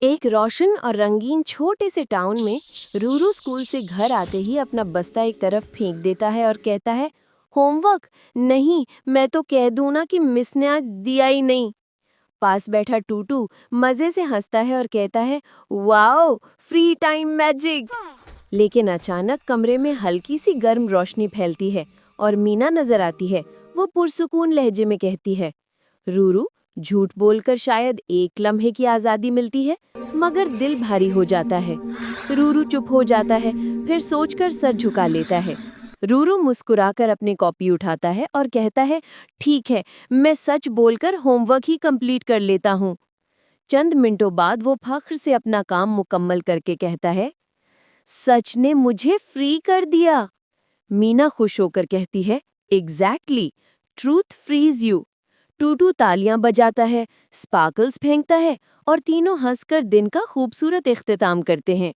एक रोशन और रंगीन छोटे से टाउन में रूरू स्कूल से घर आते ही अपना बस्ता एक तरफ फेंक देता है और कहता है, होमवर्क नहीं, मैं तो कह दूं ना कि मिस ने आज दिया ही नहीं। पास बैठा टूटू मजे से हंसता है और कहता है, वाओ, फ्री टाइम मैजिक। लेकिन अचानक कमरे में हल्की सी गर्म रोशनी फैलती है और मीना नजर आती है। वो पुरसुकून लहजे में कहती है, रूरू, झूठ बोलकर शायद एक लम्हे की आजादी मिलती है, मगर दिल भारी हो जाता है। रूरू चुप हो जाता है, फिर सोचकर सर झुका लेता है। रूरू मुस्कुराकर अपनी कॉपी उठाता है और कहता है, ठीक है, मैं सच बोलकर होमवर्क ही कंप्लीट कर लेता हूँ। चंद मिनटों बाद वो फख्र से अपना काम मुकम्मल करके कहता है, सच ने मुझे फ्री कर दिया। मीना खुश होकर कहती है, एग्जैक्टली, ट्रूथ फ्रीज यू। टूटू तालियां बजाता है, स्पार्कल्स फेंकता है और तीनों हंसकर दिन का खूबसूरत इख्तिताम करते हैं।